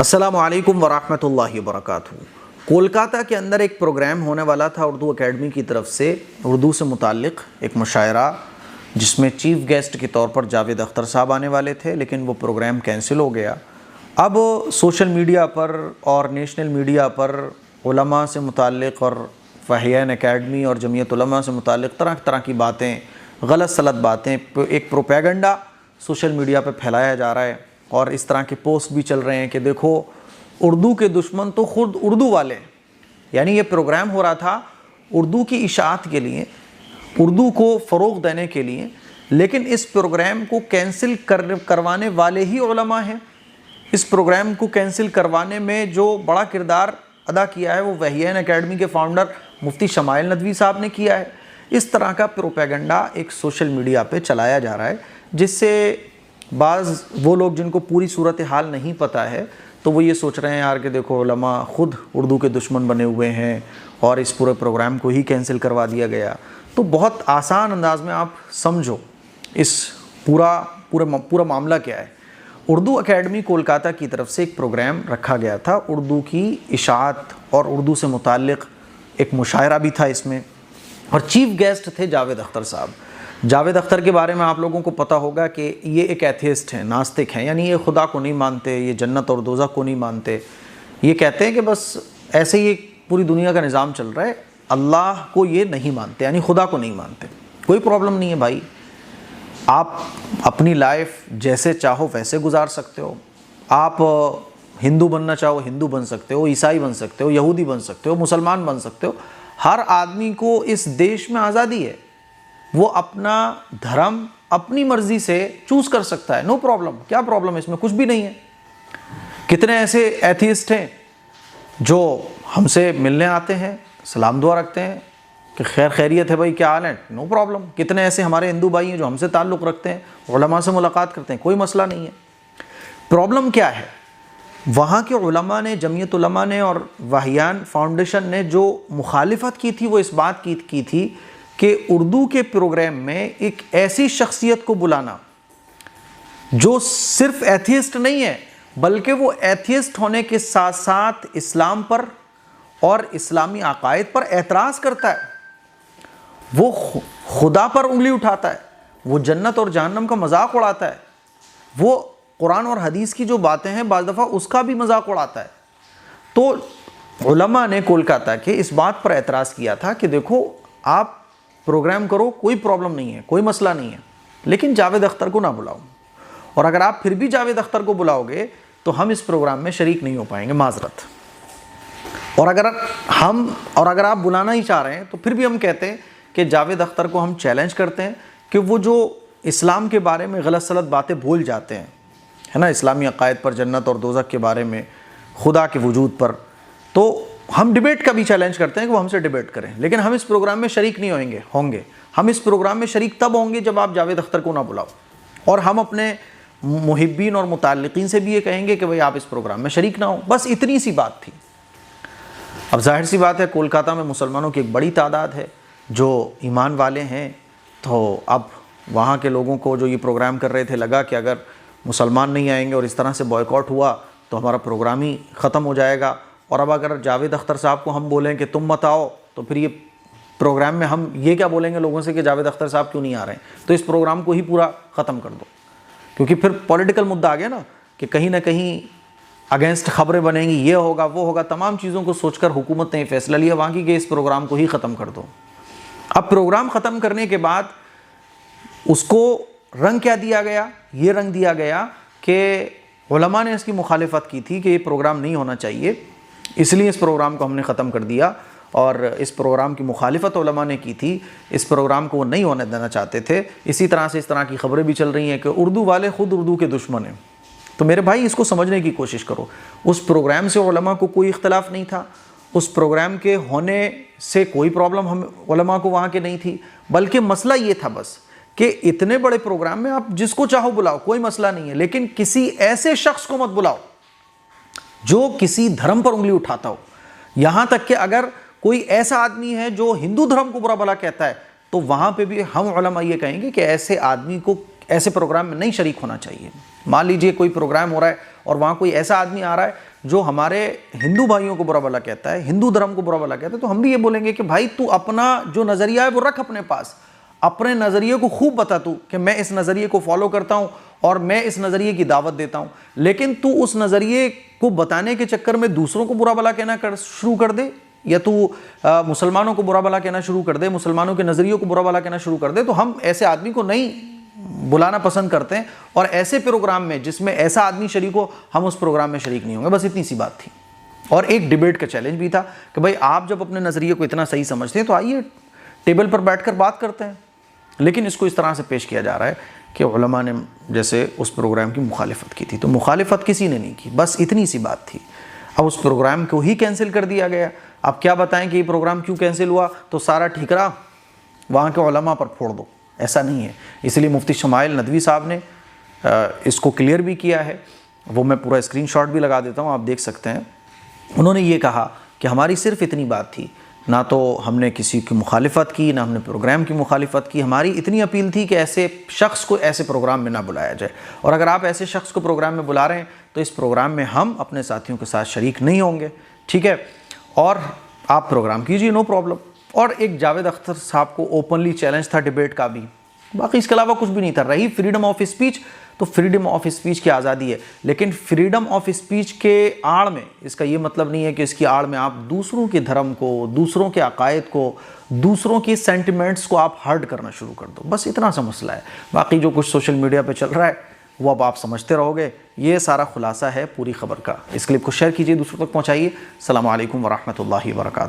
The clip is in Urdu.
السلام علیکم ورحمۃ اللہ وبرکاتہ۔ کولکاتہ کے اندر ایک پروگرام ہونے والا تھا اردو اکیڈمی کی طرف سے، اردو سے متعلق ایک مشاعرہ، جس میں چیف گیسٹ کے طور پر جاوید اختر صاحب آنے والے تھے، لیکن وہ پروگرام کینسل ہو گیا۔ اب سوشل میڈیا پر اور نیشنل میڈیا پر علماء سے متعلق اور فہین اکیڈمی اور جمعیت علماء سے متعلق طرح طرح کی باتیں، غلط سلط باتیں، ایک پروپیگنڈا سوشل میڈیا پہ پھیلایا جا رہا ہے، اور اس طرح کے پوسٹ بھی چل رہے ہیں کہ دیکھو اردو کے دشمن تو خود اردو والے ہیں۔ یعنی یہ پروگرام ہو رہا تھا اردو کی اشاعت کے لیے، اردو کو فروغ دینے کے لیے، لیکن اس پروگرام کو کینسل کروانے والے ہی علماء ہیں۔ اس پروگرام کو کینسل کروانے میں جو بڑا کردار ادا کیا ہے وہ وحیین اکیڈمی کے فاؤنڈر مفتی شمائل ندوی صاحب نے کیا ہے۔ اس طرح کا پروپیگنڈا ایک سوشل میڈیا پہ چلایا جا رہا ہے، جس سے بعض وہ لوگ جن کو پوری صورتحال نہیں پتہ ہے تو وہ یہ سوچ رہے ہیں یار کہ دیکھو علماء خود اردو کے دشمن بنے ہوئے ہیں اور اس پورے پروگرام کو ہی کینسل کروا دیا گیا۔ تو بہت آسان انداز میں آپ سمجھو اس پورا معاملہ کیا ہے۔ اردو اکیڈمی کولکاتہ کی طرف سے ایک پروگرام رکھا گیا تھا، اردو کی اشاعت اور اردو سے متعلق ایک مشاعرہ بھی تھا اس میں، اور چیف گیسٹ تھے جاوید اختر صاحب۔ جاوید اختر کے بارے میں آپ لوگوں کو پتہ ہوگا کہ یہ ایک ایتھیسٹ ہیں، ناستک ہیں، یعنی یہ خدا کو نہیں مانتے، یہ جنت اور دوزخ کو نہیں مانتے۔ یہ کہتے ہیں کہ بس ایسے ہی پوری دنیا کا نظام چل رہا ہے، اللہ کو یہ نہیں مانتے، یعنی خدا کو نہیں مانتے۔ کوئی پرابلم نہیں ہے بھائی، آپ اپنی لائف جیسے چاہو ویسے گزار سکتے ہو۔ آپ ہندو بننا چاہو ہندو بن سکتے ہو، عیسائی بن سکتے ہو، یہودی بن سکتے ہو، مسلمان بن سکتے ہو۔ ہر آدمی کو اس دیش میں آزادی ہے، وہ اپنا دھرم اپنی مرضی سے چوز کر سکتا ہے، نو پرابلم۔ کیا پرابلم ہے اس میں؟ کچھ بھی نہیں ہے۔ کتنے ایسے ایتھیسٹ ہیں جو ہم سے ملنے آتے ہیں، سلام دعا رکھتے ہیں کہ خیر خیریت ہے بھائی، کیا حال ہے، نو پرابلم۔ کتنے ایسے ہمارے ہندو بھائی ہیں جو ہم سے تعلق رکھتے ہیں، علماء سے ملاقات کرتے ہیں، کوئی مسئلہ نہیں ہے۔ پرابلم کیا ہے؟ وہاں کے علماء نے، جمعیت علماء نے اور وحیان فاؤنڈیشن نے جو مخالفت کی تھی وہ اس بات کی تھی کہ اردو کے پروگرام میں ایک ایسی شخصیت کو بلانا جو صرف ایتھیسٹ نہیں ہے، بلکہ وہ ایتھیسٹ ہونے کے ساتھ ساتھ اسلام پر اور اسلامی عقائد پر اعتراض کرتا ہے، وہ خدا پر انگلی اٹھاتا ہے، وہ جنت اور جہنم کا مذاق اڑاتا ہے، وہ قرآن اور حدیث کی جو باتیں ہیں بعض دفعہ اس کا بھی مذاق اڑاتا ہے۔ تو علماء نے کولکاتہ کے اس بات پر اعتراض کیا تھا کہ دیکھو آپ پروگرام کرو، کوئی پرابلم نہیں ہے، کوئی مسئلہ نہیں ہے، لیکن جاوید اختر کو نہ بلاؤ، اور اگر آپ پھر بھی جاوید اختر کو بلاؤ گے تو ہم اس پروگرام میں شریک نہیں ہو پائیں گے، معذرت۔ اور اگر آپ بلانا ہی چاہ رہے ہیں تو پھر بھی ہم کہتے ہیں کہ جاوید اختر کو ہم چیلنج کرتے ہیں کہ وہ جو اسلام کے بارے میں غلط سلط باتیں بھول جاتے ہیں، ہے نا، اسلامی عقائد پر، جنت اور دوزخ کے بارے میں، خدا کے وجود پر، تو ہم ڈیبیٹ کا بھی چیلنج کرتے ہیں کہ وہ ہم سے ڈیبیٹ کریں، لیکن ہم اس پروگرام میں شریک نہیں ہوں گے۔ ہم اس پروگرام میں شریک تب ہوں گے جب آپ جاوید اختر کو نہ بلاؤ، اور ہم اپنے محبین اور متعلقین سے بھی یہ کہیں گے کہ بھئی آپ اس پروگرام میں شریک نہ ہوں۔ بس اتنی سی بات تھی۔ اب ظاہر سی بات ہے کولکاتہ میں مسلمانوں کی ایک بڑی تعداد ہے جو ایمان والے ہیں، تو اب وہاں کے لوگوں کو جو یہ پروگرام کر رہے تھے لگا کہ اگر مسلمان نہیں آئیں گے اور اس طرح سے بوائیکاٹ ہوا تو ہمارا پروگرام ہی ختم ہو جائے گا، اور اب اگر جاوید اختر صاحب کو ہم بولیں کہ تم مت آؤ تو پھر یہ پروگرام میں ہم یہ کیا بولیں گے لوگوں سے کہ جاوید اختر صاحب کیوں نہیں آ رہے ہیں، تو اس پروگرام کو ہی پورا ختم کر دو، کیونکہ پھر پولیٹیکل مدعا آ گیا نا کہ کہیں نہ کہیں اگینسٹ خبریں بنیں گی، یہ ہوگا وہ ہوگا، تمام چیزوں کو سوچ کر حکومت نے یہ فیصلہ لیا وہاں کی کہ اس پروگرام کو ہی ختم کر دو۔ اب پروگرام ختم کرنے کے بعد اس کو رنگ کیا دیا گیا؟ یہ رنگ دیا گیا کہ علماء نے اس کی مخالفت کی تھی کہ یہ پروگرام نہیں ہونا چاہیے، اس لیے اس پروگرام کو ہم نے ختم کر دیا، اور اس پروگرام کی مخالفت علماء نے کی تھی، اس پروگرام کو وہ نہیں ہونے دینا چاہتے تھے۔ اسی طرح سے اس طرح کی خبریں بھی چل رہی ہیں کہ اردو والے خود اردو کے دشمن ہیں۔ تو میرے بھائی اس کو سمجھنے کی کوشش کرو، اس پروگرام سے علماء کو کوئی اختلاف نہیں تھا، اس پروگرام کے ہونے سے کوئی پرابلم ہم علماء کو وہاں کے نہیں تھی، بلکہ مسئلہ یہ تھا بس کہ اتنے بڑے پروگرام میں آپ جس کو چاہو بلاؤ، کوئی مسئلہ نہیں ہے، لیکن کسی ایسے شخص کو مت بلاؤ جو کسی دھرم پر انگلی اٹھاتا ہو۔ یہاں تک کہ اگر کوئی ایسا آدمی ہے جو ہندو دھرم کو برا بھلا کہتا ہے تو وہاں پہ بھی ہم علماء یہ کہیں گے کہ ایسے آدمی کو ایسے پروگرام میں نہیں شریک ہونا چاہیے. مان لیجئے کوئی پروگرام ہو رہا ہے اور وہاں کوئی ایسا آدمی آ رہا ہے جو ہمارے ہندو بھائیوں کو برا بھلا کہتا ہے, ہندو دھرم کو برا بھلا کہتا ہے, تو ہم بھی یہ بولیں گے کہ بھائی تو اپنا جو نظریہ ہے وہ رکھ اپنے پاس, اپنے نظریے کو خوب بتا تو کہ میں اس نظریے کو فالو کرتا ہوں اور میں اس نظریے کی دعوت دیتا ہوں, لیکن تو اس نظریے کو بتانے کے چکر میں دوسروں کو برا بھلا کہنا شروع کر دے, یا تو مسلمانوں کو برا بھلا کہنا شروع کر دے, مسلمانوں کے نظریوں کو برا بھلا کہنا شروع کر دے, تو ہم ایسے آدمی کو نہیں بلانا پسند کرتے ہیں, اور ایسے پروگرام میں جس میں ایسا آدمی شریک ہو ہم اس پروگرام میں شریک نہیں ہوں گے. بس اتنی سی بات تھی. اور ایک ڈیبیٹ کا چیلنج بھی تھا کہ بھائی آپ جب اپنے نظریے کو اتنا صحیح سمجھتے ہیں تو آئیے ٹیبل پر بیٹھ کر بات کرتے ہیں. لیکن اس کو اس طرح سے پیش کیا جا رہا ہے کہ علماء نے جیسے اس پروگرام کی مخالفت کی تھی, تو مخالفت کسی نے نہیں کی, بس اتنی سی بات تھی. اب اس پروگرام کو ہی کینسل کر دیا گیا. اب کیا بتائیں کہ یہ پروگرام کیوں کینسل ہوا, تو سارا ٹھیکرا وہاں کے علماء پر پھوڑ دو, ایسا نہیں ہے. اس لیے مفتی شمائل ندوی صاحب نے اس کو کلیئر بھی کیا ہے, وہ میں پورا اسکرین شاٹ بھی لگا دیتا ہوں, آپ دیکھ سکتے ہیں. انہوں نے یہ کہا کہ ہماری صرف اتنی بات تھی, نہ تو ہم نے کسی کی مخالفت کی, نہ ہم نے پروگرام کی مخالفت کی, ہماری اتنی اپیل تھی کہ ایسے شخص کو ایسے پروگرام میں نہ بلایا جائے, اور اگر آپ ایسے شخص کو پروگرام میں بلا رہے ہیں تو اس پروگرام میں ہم اپنے ساتھیوں کے ساتھ شریک نہیں ہوں گے, ٹھیک ہے, اور آپ پروگرام کیجیے, نو پرابلم. اور ایک جاوید اختر صاحب کو اوپنلی چیلنج تھا ڈیبیٹ کا بھی, باقی اس کے علاوہ کچھ بھی نہیں تھا. رہی فریڈم آف اسپیچ, تو فریڈم آف اسپیچ کی آزادی ہے, لیکن فریڈم آف اسپیچ کے آڑ میں اس کا یہ مطلب نہیں ہے کہ اس کی آڑ میں آپ دوسروں کے دھرم کو, دوسروں کے عقائد کو, دوسروں کی سینٹیمنٹس کو آپ ہرٹ کرنا شروع کر دو. بس اتنا سا مسئلہ ہے. باقی جو کچھ سوشل میڈیا پہ چل رہا ہے وہ اب آپ سمجھتے رہو گے. یہ سارا خلاصہ ہے پوری خبر کا. اس کلپ کو شیئر کیجیے, دوسروں تک پہنچائیے. السلام علیکم ورحمۃ اللہ وبرکاتہ.